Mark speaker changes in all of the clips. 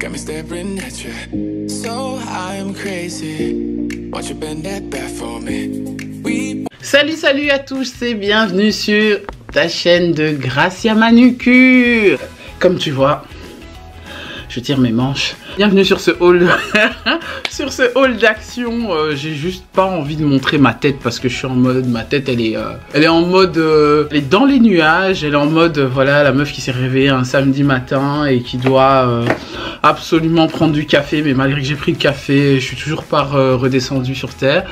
Speaker 1: got me staring at you. So I'm crazy. Won't you bend that back for me?
Speaker 2: Salut à tous et bienvenue sur ta chaîne de Gracia Manucure. Comme tu vois, je tire mes manches. Bienvenue sur ce haul, sur ce haul d'action. J'ai juste pas envie de montrer ma tête parce que je suis en mode, ma tête elle est en mode, elle est dans les nuages. Elle est en mode, voilà, la meuf qui s'est réveillée un samedi matin et qui doit absolument prendre du café. Mais malgré que j'ai pris le café, je suis toujours pas redescendu sur terre.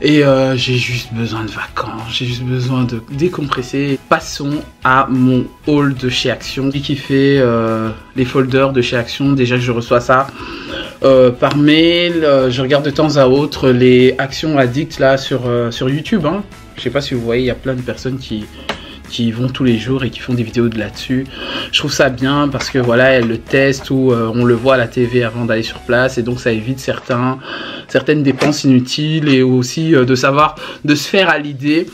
Speaker 2: Et j'ai juste besoin de vacances, j'ai juste besoin de décompresser. Passons à mon haul de chez Action. Qui fait les folders de chez Action. Déjà je reçois ça par mail. Je regarde de temps à autre les Actions Addicts là sur YouTube. Hein. Je sais pas si vous voyez, il y a plein de personnes qui vont tous les jours et qui font des vidéos de là-dessus. Je trouve ça bien parce que voilà, elles le testent ou on le voit à la TV avant d'aller sur place et donc ça évite certaines dépenses inutiles et aussi de savoir, de se faire à l'idée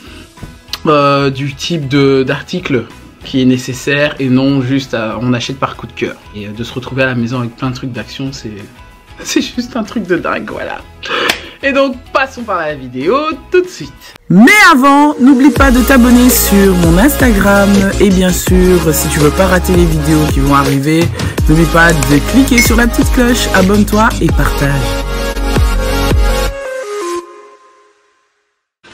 Speaker 2: du type d'article qui est nécessaire et non juste on achète par coup de cœur. Et de se retrouver à la maison avec plein de trucs d'action, c'est juste un truc de dingue, voilà. Et donc, passons par la vidéo tout de suite.
Speaker 3: Mais avant, n'oublie pas de t'abonner sur mon Instagram. Et bien sûr, si tu veux pas rater les vidéos qui vont arriver, n'oublie pas de cliquer sur la petite cloche, abonne-toi et partage.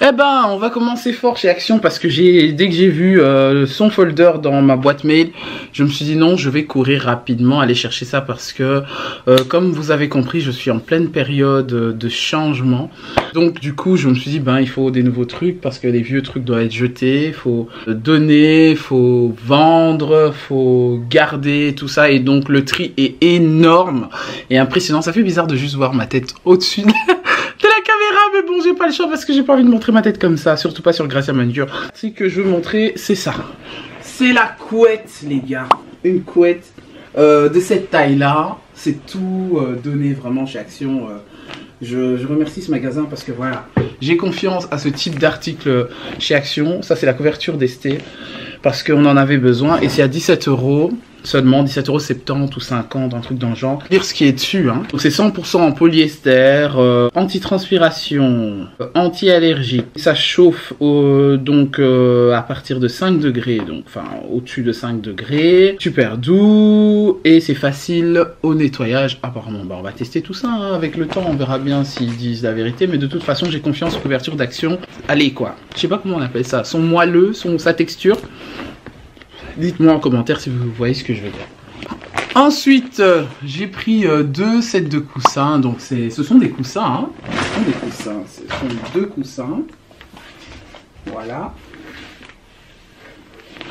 Speaker 2: Eh ben, on va commencer fort chez Action parce que dès que j'ai vu son folder dans ma boîte mail, je me suis dit non, je vais courir rapidement aller chercher ça parce que, comme vous avez compris, je suis en pleine période de changement. Donc du coup, je me suis dit, ben, il faut des nouveaux trucs parce que les vieux trucs doivent être jetés, il faut donner, il faut vendre, il faut garder, tout ça. Et donc le tri est énorme et impressionnant. Ça fait bizarre de juste voir ma tête au-dessus de la caméra, mais bon, j'ai pas le choix parce que j'ai pas envie de montrer ma tête comme ça, surtout pas sur Gracia Manucure. Ce que je veux montrer, c'est ça. C'est la couette, les gars. Une couette de cette taille-là. C'est tout donné vraiment chez Action. Je remercie ce magasin parce que voilà, j'ai confiance à ce type d'article chez Action. Ça, c'est la couverture d'Esté parce qu'on en avait besoin et c'est à 17 € seulement, 17,70 € ou 50, un truc dans le genre. Lire ce qui est dessus, hein. Donc c'est 100% en polyester, anti-transpiration, anti-allergique. Ça chauffe donc à partir de 5 degrés, donc enfin au-dessus de 5 degrés. Super doux et c'est facile au nettoyage apparemment. Bah, on va tester tout ça hein, avec le temps, on verra bien s'ils disent la vérité. Mais de toute façon, j'ai confiance aux couvertures d'Action. Allez quoi, je sais pas comment on appelle ça, son moelleux, sa texture. Dites-moi en commentaire si vous voyez ce que je veux dire. Ensuite, j'ai pris 2 sets de coussins. Donc, ce sont des coussins. Hein. Ce sont 2 coussins. Voilà.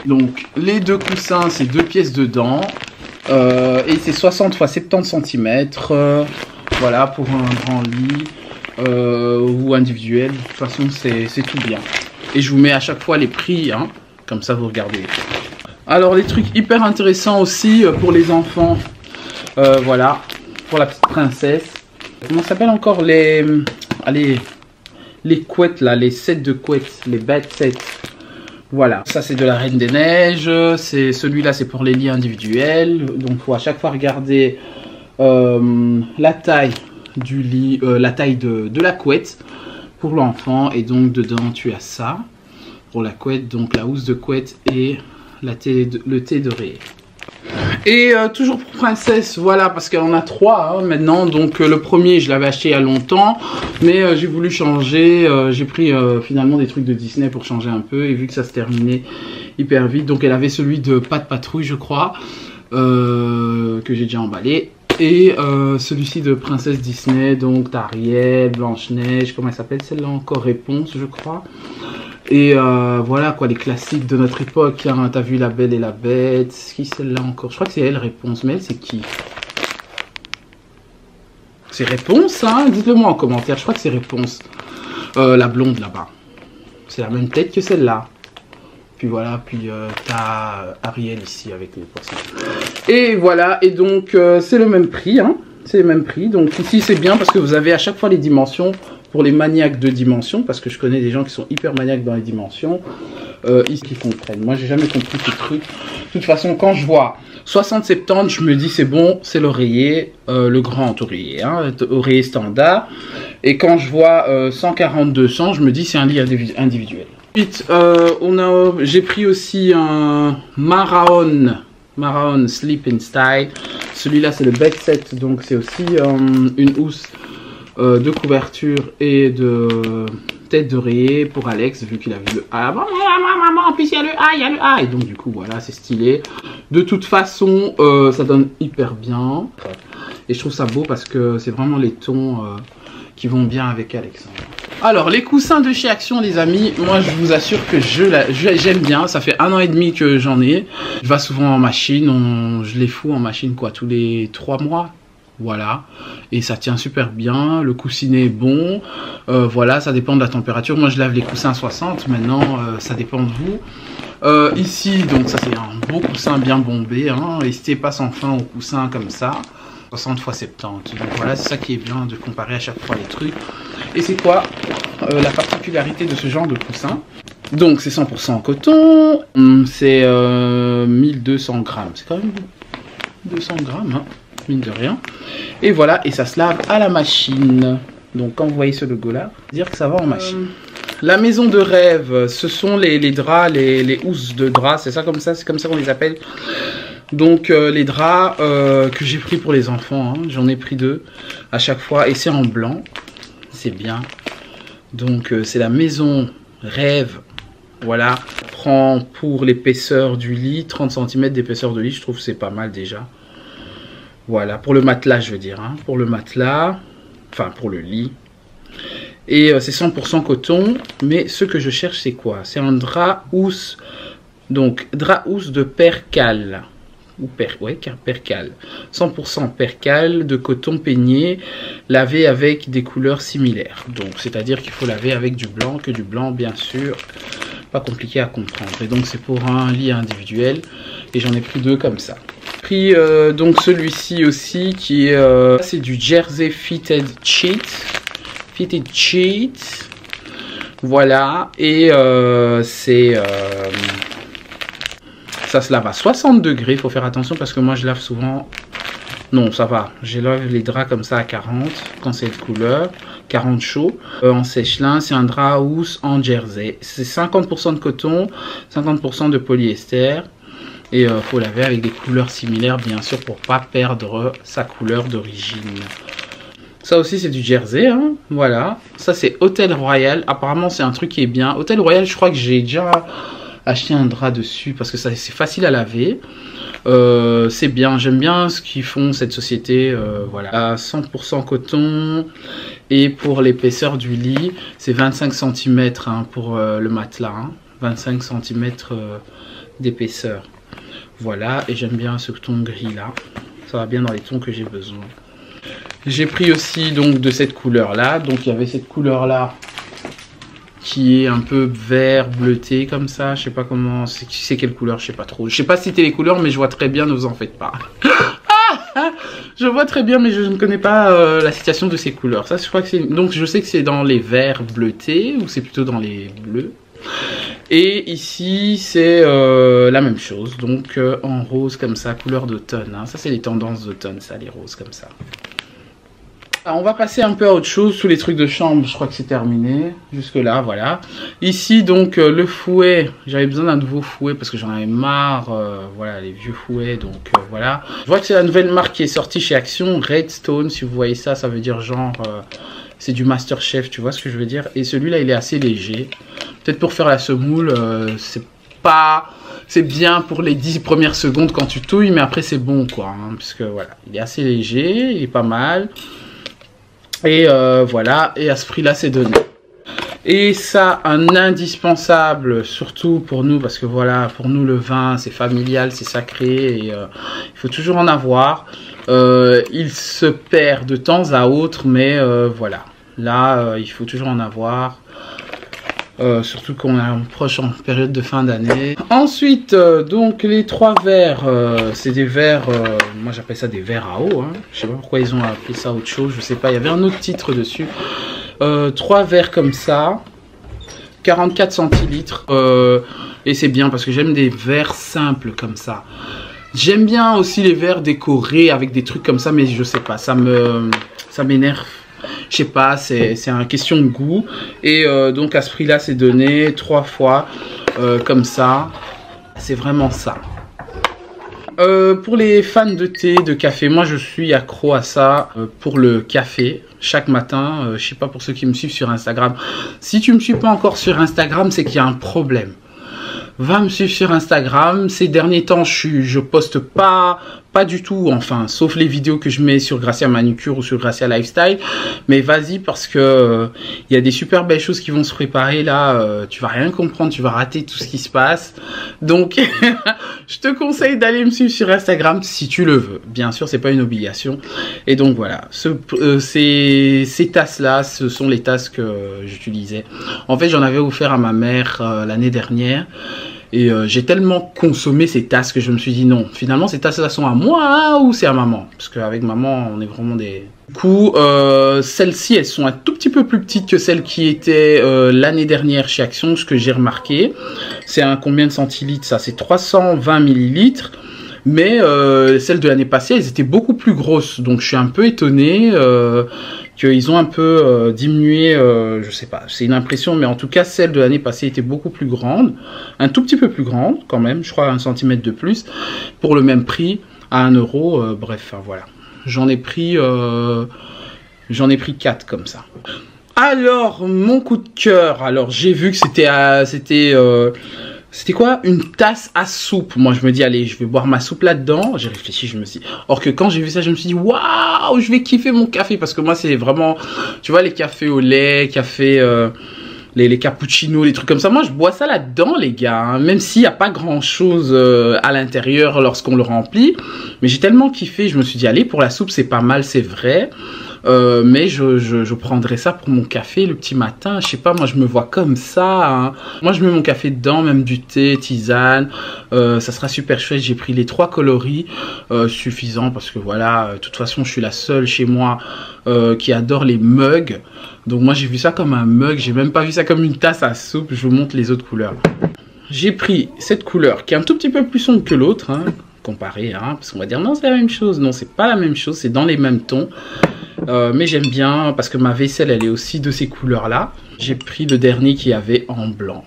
Speaker 2: Donc, les 2 coussins, c'est 2 pièces dedans. Et c'est 60 x 70 cm. Voilà, pour un grand lit ou individuel. De toute façon, c'est tout bien. Et je vous mets à chaque fois les prix. Hein. Comme ça, vous regardez. Alors les trucs hyper intéressants aussi pour les enfants, voilà, pour la petite princesse. Comment ça s'appelle encore les couettes là, les sets de couettes, les bed sets. Voilà, ça c'est de la Reine des Neiges, celui-là c'est pour les lits individuels. Donc il faut à chaque fois regarder la taille du lit, la taille de la couette pour l'enfant. Et donc dedans tu as ça pour la couette, donc la housse de couette et le thé doré. Et toujours pour princesse, voilà, parce qu'elle en a 3 hein, maintenant. Donc le premier je l'avais acheté il y a longtemps, mais j'ai voulu changer. J'ai pris finalement des trucs de Disney pour changer un peu. Et vu que ça se terminait hyper vite, donc elle avait celui de Pat' Patrouille je crois, que j'ai déjà emballé. Et celui-ci de princesse Disney, donc Ariel, Blanche-Neige, comment elle s'appelle celle-là encore, Réponse je crois. Et voilà quoi, les classiques de notre époque, hein. T'as vu La Belle et la Bête, qui celle-là encore? Je crois que c'est elle, Réponse, mais elle c'est qui? C'est Réponse, hein? Dites-le moi en commentaire, je crois que c'est Réponse. La blonde là-bas. C'est la même tête que celle-là. Puis voilà, puis t'as Ariel ici avec les poissons. Et voilà, et donc c'est le même prix, hein. C'est le même prix, donc ici c'est bien parce que vous avez à chaque fois les dimensions pour les maniaques de dimensions, parce que je connais des gens qui sont hyper maniaques dans les dimensions, ils comprennent. Moi, j'ai jamais compris ce truc. De toute façon, quand je vois 60-70, je me dis c'est bon, c'est l'oreiller, le grand oreiller, hein, oreiller standard. Et quand je vois 140-200, je me dis c'est un lit individuel. Ensuite, j'ai pris aussi un Maraon Sleep in Style. Celui-là, c'est le bed set, donc c'est aussi une housse de couverture et de tête d'oreiller pour Alex, vu qu'il a vu le A. En plus, il y a le A, il y a le A. Et donc, du coup, voilà, c'est stylé. De toute façon, ça donne hyper bien. Et je trouve ça beau parce que c'est vraiment les tons qui vont bien avec Alexandre. Alors, les coussins de chez Action, les amis, moi, je vous assure que j'aime bien. Ça fait 1 an et demi que j'en ai. Je vais souvent en machine. Je les fous en machine, quoi, tous les 3 mois. Voilà, et ça tient super bien, le coussinet est bon, voilà, ça dépend de la température. Moi je lave les coussins à 60, maintenant ça dépend de vous. Ici, donc ça c'est un beau coussin bien bombé, hein. N'hésitez pas sans fin au coussin comme ça, 60 x 70, donc voilà, c'est ça qui est bien de comparer à chaque fois les trucs. Et c'est quoi la particularité de ce genre de coussin? Donc c'est 100% en coton, c'est 1200 grammes, c'est quand même 200 grammes, hein, mine de rien. Et voilà, et ça se lave à la machine. Donc quand vous voyez ce logo là, dire que ça va en machine. La maison de rêve, ce sont les draps, les housses de draps, c'est comme ça qu'on les appelle. Donc les draps que j'ai pris pour les enfants, hein, j'en ai pris 2 à chaque fois et c'est en blanc, c'est bien. Donc c'est la maison rêve, voilà. Prend pour l'épaisseur du lit, 30 cm d'épaisseur de lit, je trouve que c'est pas mal déjà. Voilà, pour le matelas, je veux dire, hein, pour le matelas, enfin pour le lit. Et c'est 100% coton, mais ce que je cherche, c'est quoi? C'est un drap housse, donc drap housse de percale, ou percale, 100% percale de coton peigné, lavé avec des couleurs similaires. Donc, c'est-à-dire qu'il faut laver avec du blanc, que du blanc, bien sûr, pas compliqué à comprendre. Et donc, c'est pour un lit individuel, et j'en ai pris 2 comme ça. Pris donc celui-ci aussi qui est c'est du Jersey Fitted Sheet, voilà, et c'est ça se lave à 60 degrés, il faut faire attention parce que moi je lave souvent, non ça va, je lave les draps comme ça à 40 quand c'est de couleur, 40 chaud, en sèche-linge. C'est un drap housse en jersey, c'est 50% de coton, 50% de polyester. Et faut laver avec des couleurs similaires, bien sûr, pour pas perdre sa couleur d'origine. Ça aussi, c'est du jersey, hein, voilà. Ça, c'est Hôtel Royal. Apparemment, c'est un truc qui est bien. Hôtel Royal, je crois que j'ai déjà acheté un drap dessus parce que c'est facile à laver. C'est bien, j'aime bien ce qu'ils font, cette société. Voilà, à 100% coton. Et pour l'épaisseur du lit, c'est 25 cm hein, pour le matelas. Hein, 25 cm d'épaisseur. Voilà, et j'aime bien ce ton gris là, ça va bien dans les tons que j'ai besoin. J'ai pris aussi donc de cette couleur là, donc il y avait cette couleur là qui est un peu vert bleuté comme ça, je sais pas comment, c'est quelle couleur, je sais pas trop. Je sais pas citer les couleurs mais je vois très bien, ne vous en faites pas. Je vois très bien mais je ne connais pas la citation de ces couleurs. Ça je crois que c'est, donc je sais que c'est dans les verts bleutés ou c'est plutôt dans les bleus. Et ici c'est la même chose, donc en rose comme ça, couleur d'automne, hein. Ça c'est les tendances d'automne, ça, les roses comme ça. Alors, on va passer un peu à autre chose, tous les trucs de chambre, je crois que c'est terminé, jusque là, voilà. Ici donc le fouet, j'avais besoin d'un nouveau fouet parce que j'en avais marre, voilà les vieux fouets, donc voilà. Je vois que c'est la nouvelle marque qui est sortie chez Action, Redstone, si vous voyez ça, ça veut dire genre... c'est du Masterchef, tu vois ce que je veux dire. Et celui-là, il est assez léger. Peut-être pour faire la semoule, c'est bien pour les 10 premières secondes quand tu touilles, mais après c'est bon quoi. Hein, parce que voilà, il est assez léger, il est pas mal. Et voilà, et à ce prix-là, c'est donné. Et ça, un indispensable, surtout pour nous, parce que voilà, pour nous, le vin, c'est familial, c'est sacré, et il faut toujours en avoir. Il se perd de temps à autre, mais voilà. Là, il faut toujours en avoir. Surtout qu'on est proche en période de fin d'année. Ensuite, donc les 3 verres, c'est des verres, moi j'appelle ça des verres à eau. Hein. Je sais pas pourquoi ils ont appelé ça autre chose, je sais pas. Il y avait un autre titre dessus. 3 verres comme ça, 44 centilitres. Et c'est bien parce que j'aime des verres simples comme ça. J'aime bien aussi les verres décorés avec des trucs comme ça, mais je sais pas, ça m'énerve. Je sais pas, c'est une question de goût. Et donc à ce prix-là, c'est donné 3 fois comme ça. C'est vraiment ça. Pour les fans de thé, de café, moi je suis accro à ça pour le café. Chaque matin, je sais pas pour ceux qui me suivent sur Instagram. Si tu me suis pas encore sur Instagram, c'est qu'il y a un problème. Va me suivre sur Instagram. Ces derniers temps, je poste pas du tout, enfin, sauf les vidéos que je mets sur Gracia Manucure ou sur Gracia Lifestyle. Mais vas-y parce que il y a des super belles choses qui vont se préparer là. Tu vas rien comprendre, tu vas rater tout ce qui se passe. Donc, je te conseille d'aller me suivre sur Instagram si tu le veux. Bien sûr, c'est pas une obligation. Et donc voilà, ces tasses là, ce sont les tasses que j'utilisais. En fait, j'en avais offert à ma mère l'année dernière. Et j'ai tellement consommé ces tasses que je me suis dit non, finalement ces tasses là sont à moi ou c'est à maman, parce qu'avec maman on est vraiment des... Du coup celles-ci elles sont un tout petit peu plus petites que celles qui étaient l'année dernière chez Action, ce que j'ai remarqué. C'est un combien de centilitres ça? C'est 320 millilitres. Mais celles de l'année passée elles étaient beaucoup plus grosses, donc je suis un peu étonné qu'ils ont un peu diminué, je sais pas, c'est une impression, mais en tout cas celle de l'année passée était beaucoup plus grande, un tout petit peu plus grande quand même, je crois 1 cm de plus, pour le même prix, à 1 €, bref, enfin, voilà. J'en ai pris 4 comme ça. Alors, mon coup de cœur, alors j'ai vu que c'était quoi? Une tasse à soupe. Moi, je me dis, allez, je vais boire ma soupe là-dedans. J'ai réfléchi, je me suis dit... Or que quand j'ai vu ça, je me suis dit, waouh, je vais kiffer mon café. Parce que moi, c'est vraiment... Tu vois, les cafés au lait, les cappuccinos, les trucs comme ça. Moi, je bois ça là-dedans, les gars. Hein, même s'il n'y a pas grand-chose à l'intérieur lorsqu'on le remplit. Mais j'ai tellement kiffé, je me suis dit, allez, pour la soupe, c'est pas mal, c'est vrai. Mais je prendrais ça pour mon café le petit matin. Je sais pas, moi je me vois comme ça. Hein. Moi je mets mon café dedans, même du thé, tisane. Ça sera super chouette. J'ai pris les 3 coloris suffisants parce que voilà, de toute façon je suis la seule chez moi qui adore les mugs. Donc moi j'ai vu ça comme un mug. J'ai même pas vu ça comme une tasse à soupe. Je vous montre les autres couleurs. J'ai pris cette couleur qui est un tout petit peu plus sombre que l'autre. Hein, comparé, hein, parce qu'on va dire non c'est la même chose. Non, c'est pas la même chose. C'est dans les mêmes tons. Mais j'aime bien parce que ma vaisselle elle est aussi de ces couleurs là. J'ai pris le dernier qui avait en blanc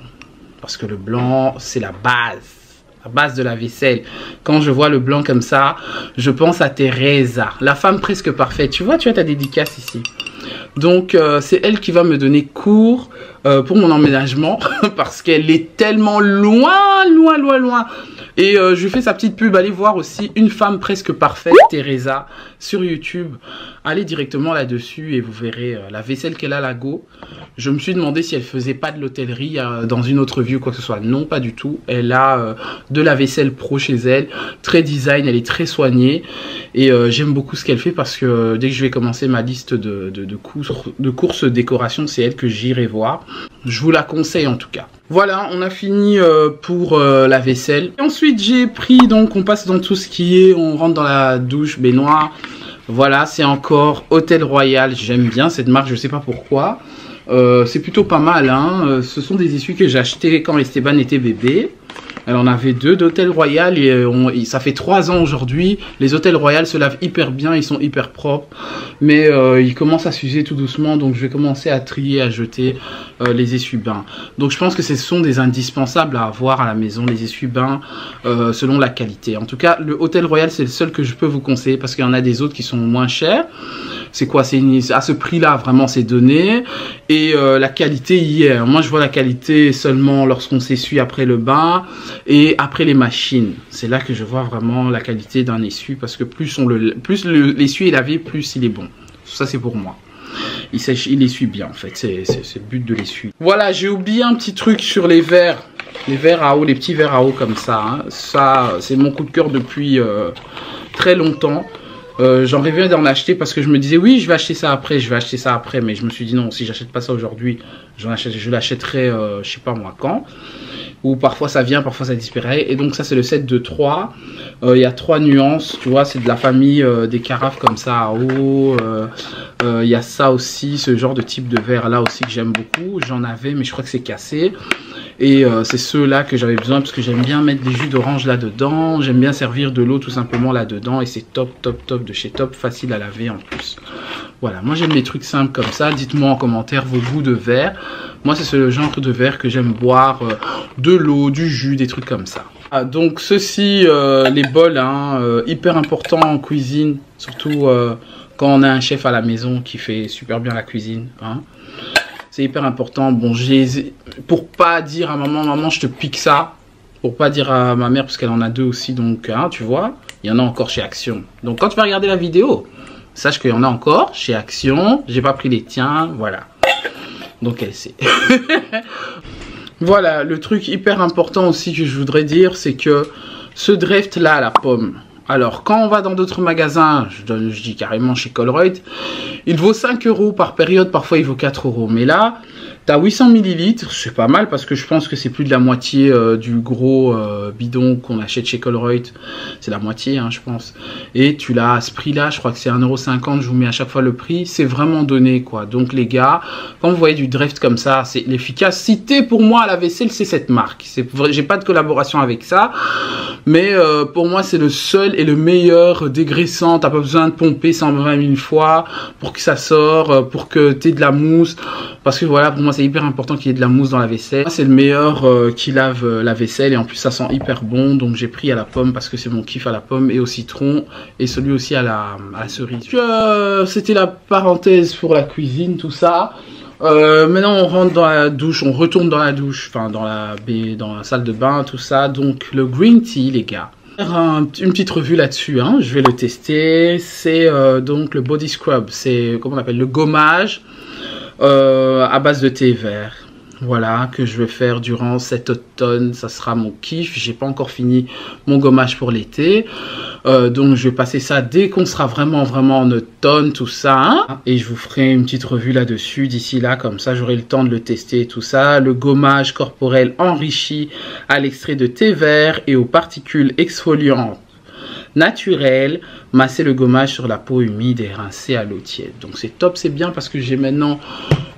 Speaker 2: parce que le blanc c'est la base de la vaisselle. Quand je vois le blanc comme ça, je pense à Teresa, la femme presque parfaite. Tu vois ta dédicace ici. Donc c'est elle qui va me donner cours pour mon emménagement parce qu'elle est tellement loin. Et je lui fais sa petite pub. Allez voir aussi Une femme presque parfaite, Teresa, sur YouTube. Allez directement là-dessus et vous verrez la vaisselle qu'elle a, la go. Je me suis demandé si elle faisait pas de l'hôtellerie dans une autre vie ou quoi que ce soit. Non, pas du tout. Elle a de la vaisselle pro chez elle. Très design, elle est très soignée. Et j'aime beaucoup ce qu'elle fait parce que dès que je vais commencer ma liste de courses décoration, c'est elle que j'irai voir. Je vous la conseille en tout cas. Voilà, on a fini pour la vaisselle. Et ensuite, j'ai pris, donc on passe dans tout ce qui est, on rentre dans la douche, baignoire. Voilà, c'est encore Hôtel Royal. J'aime bien cette marque, je sais pas pourquoi. C'est plutôt pas mal, hein. Ce sont des essuies que j'ai achetés quand Esteban était bébé. Elle en avait 2 d'Hôtel Royal et ça fait 3 ans aujourd'hui. Les Hôtels Royal se lavent hyper bien, ils sont hyper propres. Mais ils commencent à s'user tout doucement, donc je vais commencer à trier, à jeter les essuie-bains. Donc je pense que ce sont des indispensables à avoir à la maison, les essuie-bains selon la qualité. En tout cas, le Hôtel Royal, c'est le seul que je peux vous conseiller parce qu'il y en a des autres qui sont moins chers. C'est quoi? C'est à ce prix-là, vraiment, c'est donné. Et la qualité y est. Moi, je vois la qualité seulement lorsqu'on s'essuie après le bain et après les machines. C'est là que je vois vraiment la qualité d'un essuie parce que plus l'essuie est lavé, plus il est bon. Ça, c'est pour moi. Il essuie bien, en fait. C'est le but de l'essuie. Voilà, j'ai oublié un petit truc sur les verres. Les verres à eau, les petits verres à eau comme ça. Hein. Ça, c'est mon coup de cœur depuis très longtemps. J'en rêvais d'en acheter parce que je me disais oui je vais acheter ça après, mais je me suis dit non, si j'achète pas ça aujourd'hui, je l'achèterai je sais pas moi quand. Ou parfois ça vient, parfois ça disparaît. Et donc ça c'est le set de 3. Il y a 3 nuances, tu vois, c'est de la famille des carafes comme ça à eau. Il y a ça aussi, ce genre de type de verre là aussi que j'aime beaucoup. J'en avais mais je crois que c'est cassé. Et c'est ceux-là que j'avais besoin parce que j'aime bien mettre des jus d'orange là-dedans. J'aime bien servir de l'eau tout simplement là-dedans. Et c'est top, top, top de chez Top. Facile à laver en plus. Voilà, moi j'aime les trucs simples comme ça. Dites-moi en commentaire vos goûts de verre. Moi c'est ce genre de verre que j'aime boire. De l'eau, du jus, des trucs comme ça. Ah, donc ceci, les bols, hein, hyper important en cuisine. Surtout quand on a un chef à la maison qui fait super bien la cuisine. Hein. C'est hyper important. Bon, pour pas dire à maman, je te pique ça. Pour pas dire à ma mère, parce qu'elle en a 2 aussi. Donc, hein, tu vois, il y en a encore chez Action. Donc, quand tu vas regarder la vidéo, sache qu'il y en a encore chez Action. J'ai pas pris les tiens, voilà. Donc, elle sait. Voilà, le truc hyper important aussi que je voudrais dire, c'est que ce Dreft là, à la pomme. Alors, quand on va dans d'autres magasins, je dis carrément chez Colruyt, il vaut 5 € par période, parfois il vaut 4 €. Mais là, tu as 800 ml, c'est pas mal parce que je pense que c'est plus de la moitié du gros bidon qu'on achète chez Colruyt. C'est la moitié, hein, je pense. Et tu l'as à ce prix-là, je crois que c'est 1,50 €, je vous mets à chaque fois le prix. C'est vraiment donné, quoi. Donc, les gars, quand vous voyez du Dreft comme ça, c'est l'efficacité pour moi à la vaisselle, c'est cette marque. J'ai pas de collaboration avec ça. Mais pour moi, c'est le seul et le meilleur dégraissant. T'as pas besoin de pomper 120 000 fois pour que ça sorte, pour que tu aies de la mousse. Parce que voilà, pour moi, c'est hyper important qu'il y ait de la mousse dans la vaisselle. C'est le meilleur qui lave la vaisselle. Et en plus, ça sent hyper bon. Donc, j'ai pris à la pomme parce que c'est mon kiff à la pomme et au citron. Et celui aussi à la cerise. C'était la parenthèse pour la cuisine, tout ça. Maintenant on rentre dans la douche, on retourne dans la douche, enfin dans la salle de bain, tout ça. Donc le green tea, les gars. Une petite revue là-dessus, hein. Je vais le tester. C'est donc le body scrub, c'est comment on appelle, le gommage à base de thé vert. Voilà, que je vais faire durant cet automne, ça sera mon kiff. J'ai pas encore fini mon gommage pour l'été. Donc je vais passer ça dès qu'on sera vraiment en automne, tout ça. Hein. Et je vous ferai une petite revue là-dessus d'ici là, comme ça j'aurai le temps de le tester, tout ça. Le gommage corporel enrichi à l'extrait de thé vert et aux particules exfoliantes naturelles. Masser le gommage sur la peau humide et rincer à l'eau tiède. Donc c'est top, c'est bien parce que j'ai maintenant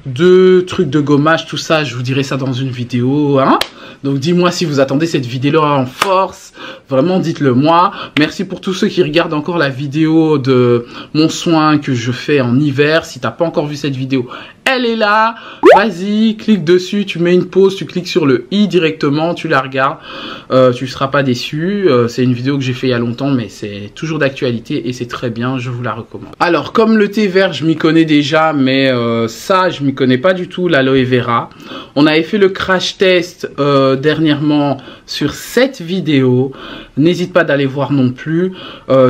Speaker 2: 2 trucs de gommage, tout ça. Je vous dirai ça dans une vidéo, hein. Donc dis-moi si vous attendez cette vidéo en force. Vraiment, dites-le moi. Merci pour tous ceux qui regardent encore la vidéo de mon soin que je fais en hiver. Si tu n'as pas encore vu cette vidéo, elle est là. Vas-y, clique dessus, tu mets une pause, tu cliques sur le i directement, tu la regardes. Tu ne seras pas déçu. C'est une vidéo que j'ai fait il y a longtemps, mais c'est toujours d'actualité et c'est très bien, je vous la recommande. Alors, comme le thé vert, je m'y connais déjà, mais ça, je m'y connais pas du tout, l'aloe vera. On avait fait le crash test dernièrement sur cette vidéo. N'hésite pas d'aller voir non plus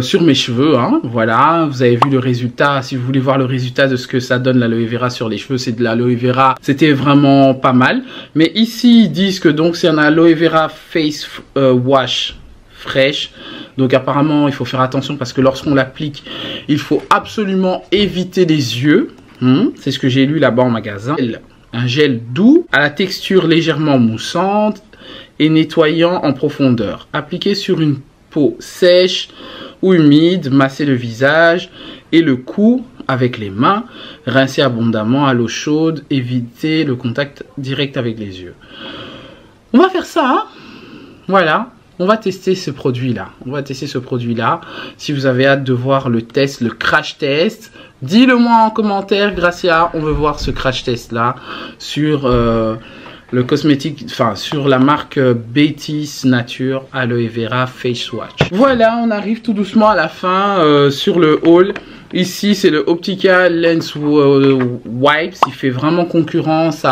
Speaker 2: sur mes cheveux, hein. Voilà, vous avez vu le résultat. Si vous voulez voir le résultat de ce que ça donne l'aloe vera sur les cheveux, c'est de l'aloe vera. C'était vraiment pas mal. Mais ici, ils disent que donc c'est un aloe vera face wash fraîche. Donc apparemment, il faut faire attention parce que lorsqu'on l'applique, il faut absolument éviter les yeux. C'est ce que j'ai lu là-bas en magasin. Un gel doux à la texture légèrement moussante et nettoyant en profondeur. Appliqué sur une peau sèche ou humide, masser le visage et le cou avec les mains, rincer abondamment à l'eau chaude, éviter le contact direct avec les yeux. On va faire ça, hein. Voilà. On va tester ce produit-là. Si vous avez hâte de voir le test, le crash test, dis-le moi en commentaire, Gracia. On veut voir ce crash test-là sur le cosmétique, enfin sur la marque Betis Nature Aloe Vera Face Wash. Voilà, on arrive tout doucement à la fin sur le haul. Ici, c'est le Optica Lens Wipes. Il fait vraiment concurrence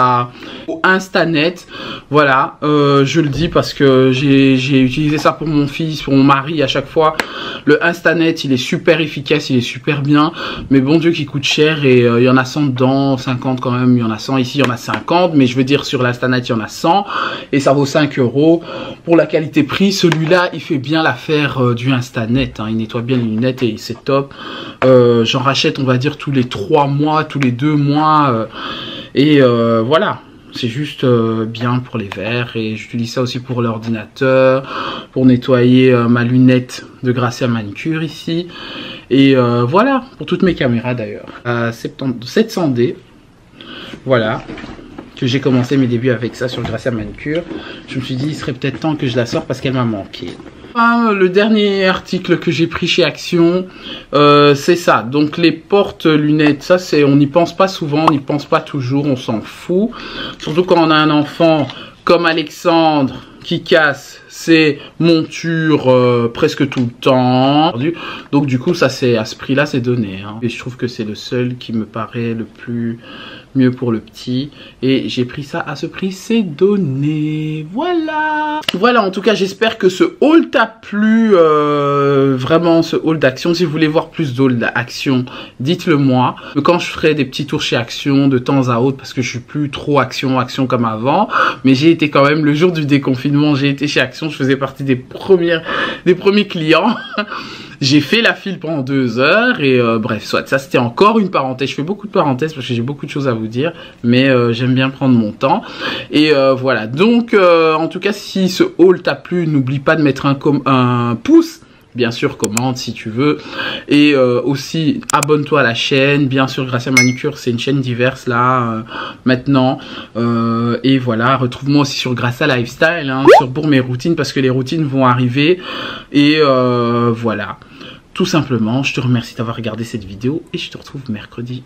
Speaker 2: au Instanet. Voilà, je le dis parce que j'ai utilisé ça pour mon fils, pour mon mari à chaque fois. Le Instanet, il est super efficace, il est super bien. Mais bon Dieu, qu'il coûte cher et il y en a 100 dedans, 50 quand même. Il y en a 100 ici, il y en a 50. Mais je veux dire, sur l'Instanet, il y en a 100. Et ça vaut 5 €. Pour la qualité-prix, celui-là, il fait bien l'affaire du Instanet. Hein. Il nettoie bien les lunettes et c'est top. J'en rachète, on va dire, tous les 3 mois, tous les 2 mois. Et voilà. c'est juste bien pour les verres et j'utilise ça aussi pour l'ordinateur, pour nettoyer ma lunette de Gracia Manicure ici. Et voilà, pour toutes mes caméras d'ailleurs. 700D, voilà, que j'ai commencé mes débuts avec ça sur Gracia Manicure. Je me suis dit, il serait peut-être temps que je la sorte parce qu'elle m'a manqué. Enfin, le dernier article que j'ai pris chez Action, c'est ça. Donc les porte-lunettes, ça c'est, on n'y pense pas souvent, on n'y pense pas toujours, on s'en fout. Surtout quand on a un enfant comme Alexandre qui casse ses montures presque tout le temps. Donc du coup, ça c'est à ce prix-là, c'est donné. Hein. Et je trouve que c'est le seul qui me paraît le plus mieux pour le petit. Et j'ai pris ça à ce prix, c'est donné. Voilà. Voilà, en tout cas, j'espère que ce haul t'a plu. Vraiment, ce haul d'Action. Si vous voulez voir plus d'haul d'Action, dites-le moi. Quand je ferai des petits tours chez Action de temps à autre, parce que je suis plus trop Action comme avant. Mais j'ai été quand même, le jour du déconfinement, j'ai été chez Action. Je faisais partie des premiers clients. J'ai fait la file pendant 2 heures et bref, soit ça c'était encore une parenthèse. Je fais beaucoup de parenthèses parce que j'ai beaucoup de choses à vous dire, mais j'aime bien prendre mon temps. Et voilà, donc en tout cas, si ce haul t'a plu, n'oublie pas de mettre un pouce. Bien sûr, commente si tu veux. Et aussi, abonne-toi à la chaîne. Bien sûr, Gracia Manicure, c'est une chaîne diverse là, maintenant. Et voilà, retrouve-moi aussi sur Gracia Lifestyle, hein, pour mes routines, parce que les routines vont arriver. Et voilà, tout simplement, je te remercie d'avoir regardé cette vidéo. Et je te retrouve mercredi.